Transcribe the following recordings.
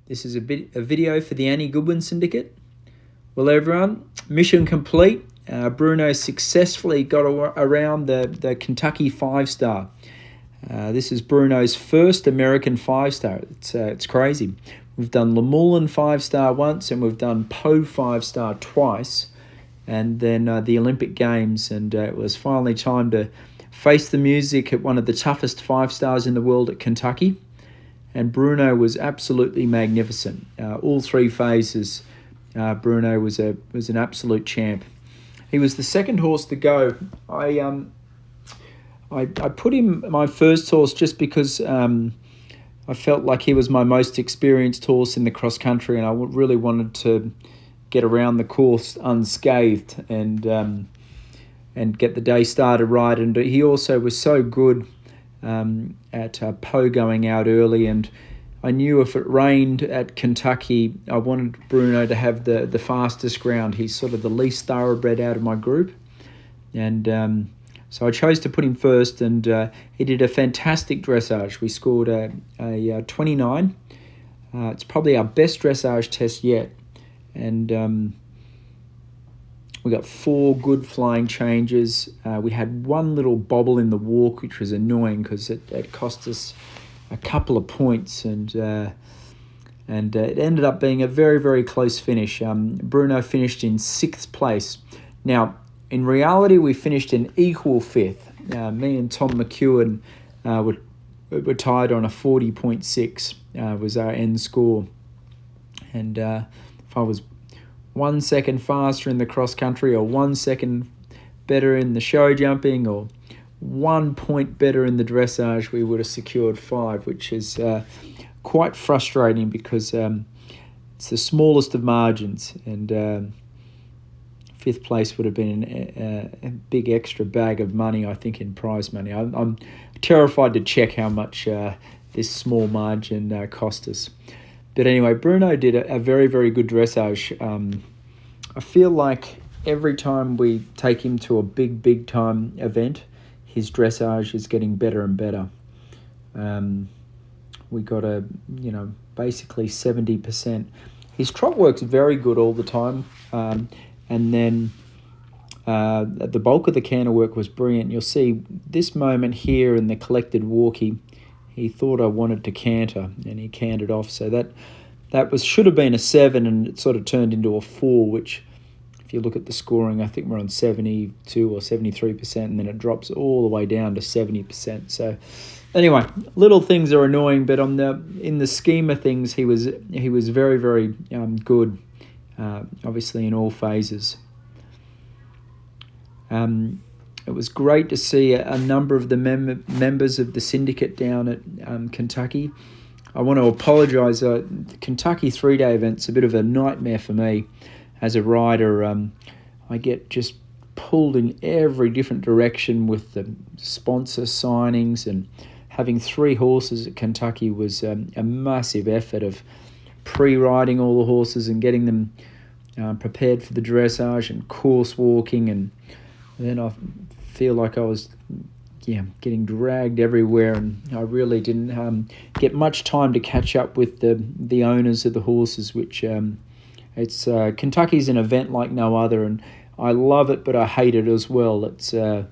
This is a video for the Annie Goodwin Syndicate. Well, everyone, mission complete. Bruno successfully got around the Kentucky 5-star. This is Bruno's first American 5-star. It's crazy. We've done Lemoulin 5-star once, and we've done Poe 5-star twice, and then the Olympic Games. And it was finally time to face the music at one of the toughest 5-stars in the world at Kentucky. And Bruno was absolutely magnificent. All three phases, Bruno was an absolute champ. He was the second horse to go. I put him my first horse just because I felt like he was my most experienced horse in the cross country, and I really wanted to get around the course unscathed and get the day started right. And he also was so good at Poe going out early, and I knew if it rained at Kentucky, I wanted Bruno to have the fastest ground. He's sort of the least thoroughbred out of my group, and so I chose to put him first, and he did a fantastic dressage. We scored a 29. It's probably our best dressage test yet, and we got 4 good flying changes. We had one little bobble in the walk, which was annoying because it cost us a couple of points, and it ended up being a very, very close finish. Bruno finished in 6th place. Now, in reality, we finished in equal 5th. Me and Tom McEwen were tied on a 40.6 was our end score. And if I was 1 second faster in the cross country, or 1 second better in the show jumping, or 1 point better in the dressage, we would have secured 5, which is quite frustrating because it's the smallest of margins, and 5th place would have been a big extra bag of money, I think, in prize money. I'm terrified to check how much this small margin cost us. But anyway, Bruno did a very, very good dressage. I feel like every time we take him to a big time event, his dressage is getting better and better. We got basically 70%. His trot work's very good all the time. And then the bulk of the canter work was brilliant. You'll see this moment here in the collected walk, he thought I wanted to canter, and he cantered off. So that should have been a 7, and it sort of turned into a 4, which, if you look at the scoring, I think we're on 72 or 73%, and then it drops all the way down to 70%. So anyway, little things are annoying, but in the scheme of things, he was very, very good. Obviously in all phases. It was great to see a number of the members of the Syndicate down at Kentucky. I want to apologise. The Kentucky 3-day event's a bit of a nightmare for me as a rider. I get just pulled in every different direction with the sponsor signings, and having 3 horses at Kentucky was a massive effort of pre-riding all the horses and getting them prepared for the dressage and course walking, and then I feel like I was getting dragged everywhere, and I really didn't get much time to catch up with the owners of the horses, which it's Kentucky's an event like no other, and I love it, but I hate it as well. It's a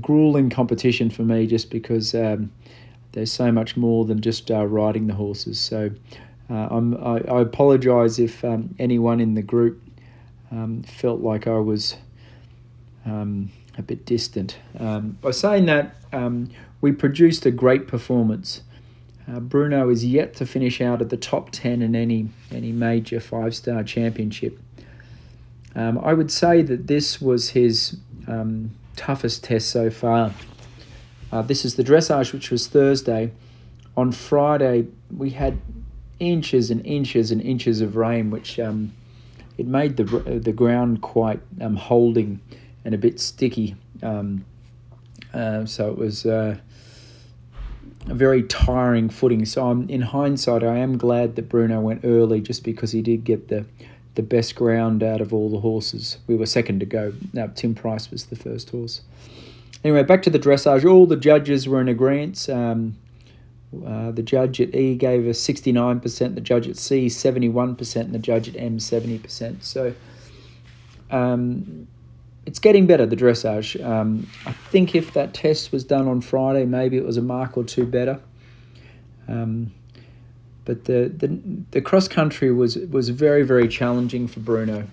grueling competition for me, just because there's so much more than just riding the horses. So I apologise if anyone in the group felt like I was a bit distant. By saying that, we produced a great performance. Bruno is yet to finish out at the top 10 in any major 5-star championship. I would say that this was his toughest test so far. This is the dressage, which was Thursday. On Friday, we had inches and inches and inches of rain, which it made the ground quite holding and a bit sticky. So it was a very tiring footing. So in hindsight, I am glad that Bruno went early, just because he did get the best ground out of all the horses. We were second to go. Now, Tim Price was the first horse. Anyway, back to the dressage. All the judges were in agreement. The judge at E gave us 69%, the judge at C 71%, and the judge at M 70%. So it's getting better, the dressage. I think if that test was done on Friday, maybe it was a mark or two better. But the cross country was very, very challenging for Bruno.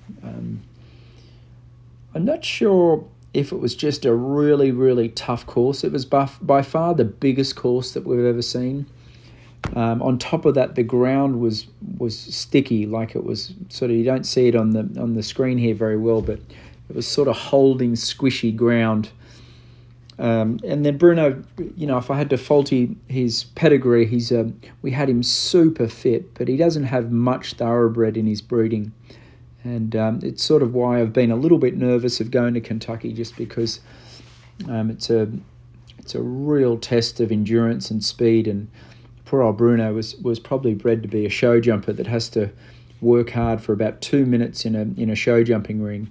I'm not sure if it was just a really, really tough course. It was by far the biggest course that we've ever seen. On top of that, the ground was sticky, like it was sort of, you don't see it on the screen here very well, but it was sort of holding squishy ground. And then Bruno, if I had to fault his pedigree, we had him super fit, but he doesn't have much thoroughbred in his breeding. And it's sort of why I've been a little bit nervous of going to Kentucky, just because it's a real test of endurance and speed. And poor old Bruno was probably bred to be a show jumper that has to work hard for about 2 minutes in a show jumping ring.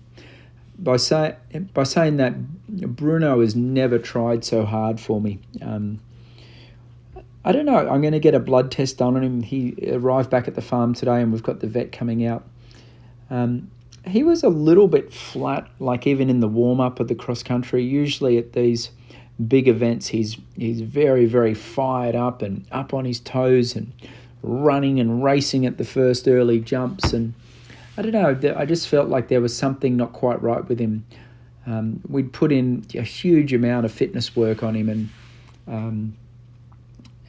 By saying that, Bruno has never tried so hard for me. I don't know. I'm going to get a blood test done on him. He arrived back at the farm today, and we've got the vet coming out. He was a little bit flat, like even in the warm-up of the cross-country. Usually at these big events, he's very, very fired up and up on his toes and running and racing at the first early jumps. And I don't know, I just felt like there was something not quite right with him. We'd put in a huge amount of fitness work on him. And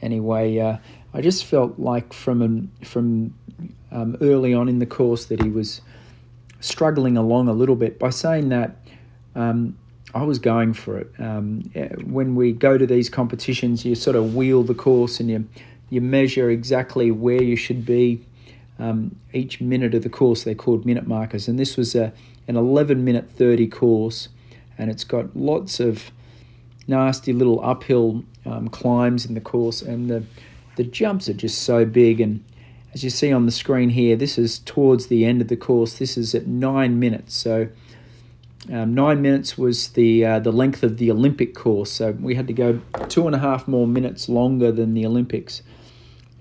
anyway, I just felt like from early on in the course that he was struggling along a little bit. By saying that, I was going for it. When we go to these competitions, you sort of wheel the course and you measure exactly where you should be each minute of the course. They're called minute markers, and this was an 11-minute 30 course, and it's got lots of nasty little uphill climbs in the course, and the jumps are just so big. And as you see on the screen here, this is towards the end of the course. This is at 9 minutes. So 9 minutes was the length of the Olympic course. So we had to go 2.5 more minutes longer than the Olympics.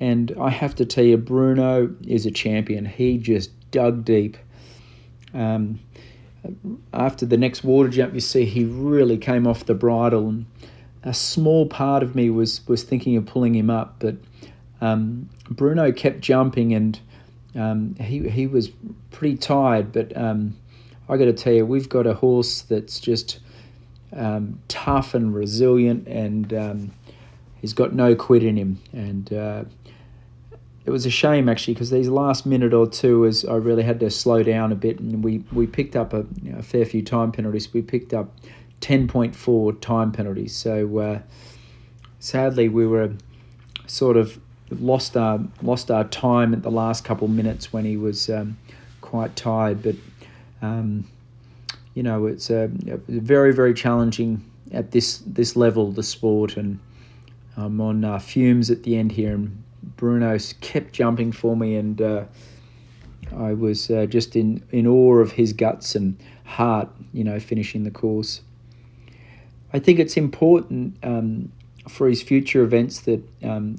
And I have to tell you, Bruno is a champion. He just dug deep. After the next water jump, you see he really came off the bridle. And a small part of me was thinking of pulling him up, but Bruno kept jumping, and he was pretty tired. But I got to tell you, we've got a horse that's just tough and resilient, and he's got no quit in him. And it was a shame, actually, because these last minute or two, I really had to slow down a bit, and we picked up a fair few time penalties. We picked up 10.4 time penalties. So sadly, we were sort of lost our time at the last couple minutes when he was quite tired. But it's very, very challenging at this level, the sport, and I'm on fumes at the end here, and Bruno kept jumping for me, and I was just in awe of his guts and heart, finishing the course. I think it's important for his future events that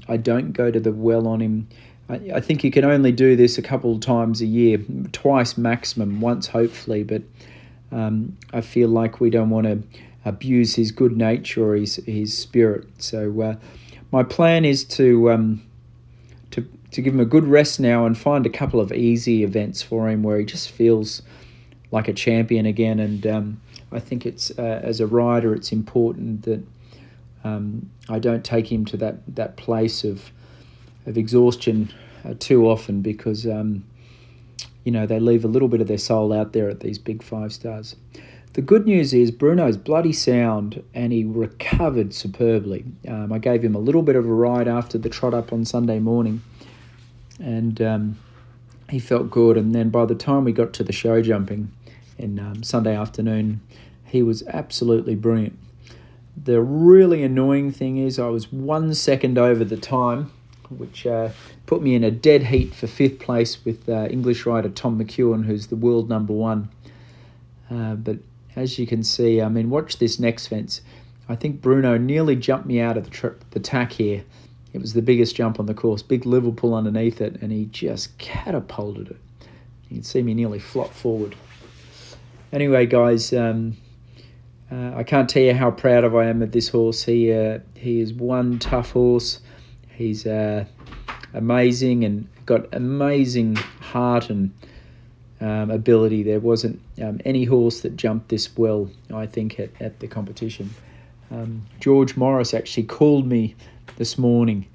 I don't go to the well on him. I think you can only do this a couple of times a year, twice maximum, once hopefully, but I feel like we don't want to abuse his good nature or his spirit. So my plan is to give him a good rest now and find a couple of easy events for him where he just feels like a champion again. And I think it's as a rider, it's important that I don't take him to that place of exhaustion too often, because they leave a little bit of their soul out there at these big 5 stars. The good news is Bruno's bloody sound, and he recovered superbly. I gave him a little bit of a ride after the trot up on Sunday morning, and he felt good. And then by the time we got to the show jumping in Sunday afternoon, he was absolutely brilliant. The really annoying thing is I was 1 second over the time, which put me in a dead heat for 5th place with English rider Tom McEwen, who's the world number 1. But as you can see, watch this next fence. I think Bruno nearly jumped me out of the tack here, It was the biggest jump on the course, big Liverpool underneath it, and he just catapulted it. You can see me nearly flop forward. Anyway, guys, I can't tell you how proud I am of this horse. He is one tough horse. He's amazing and got amazing heart and ability. There wasn't any horse that jumped this well, I think, at the competition. George Morris actually called me this morning.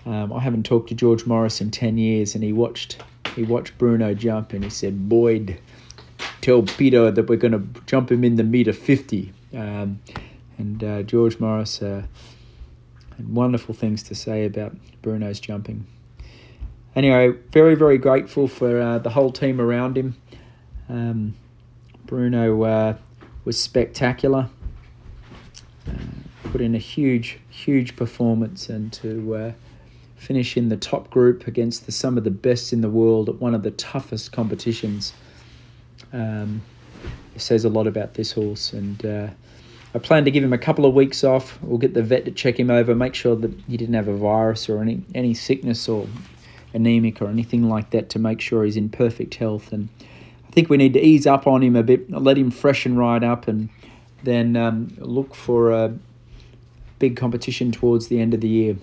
I haven't talked to George Morris in 10 years, and he watched Bruno jump, and he said, "Boyd, tell Peter that we're going to jump him in the meter 50." And George Morris had wonderful things to say about Bruno's jumping. Anyway, very, very grateful for the whole team around him. Bruno was spectacular. Put in a huge, huge performance, and to finish in the top group against some of the best in the world at one of the toughest competitions, it says a lot about this horse. And I plan to give him a couple of weeks off. We'll get the vet to check him over, make sure that he didn't have a virus or any sickness or anemic or anything like that, to make sure he's in perfect health. And I think we need to ease up on him a bit, let him freshen right up, and then look for a big competition towards the end of the year.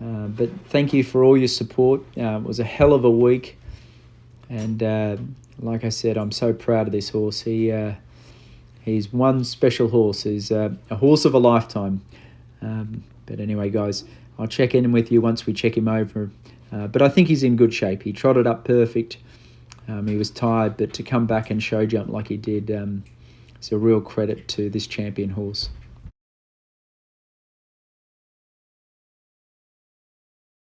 But thank you for all your support. It was a hell of a week, and like I said, I'm so proud of this horse. He's one special horse. He's a horse of a lifetime. But anyway, guys, I'll check in with you once we check him over. But I think he's in good shape. He trotted up perfect. He was tired, but to come back and show jump like he did, it's a real credit to this champion horse.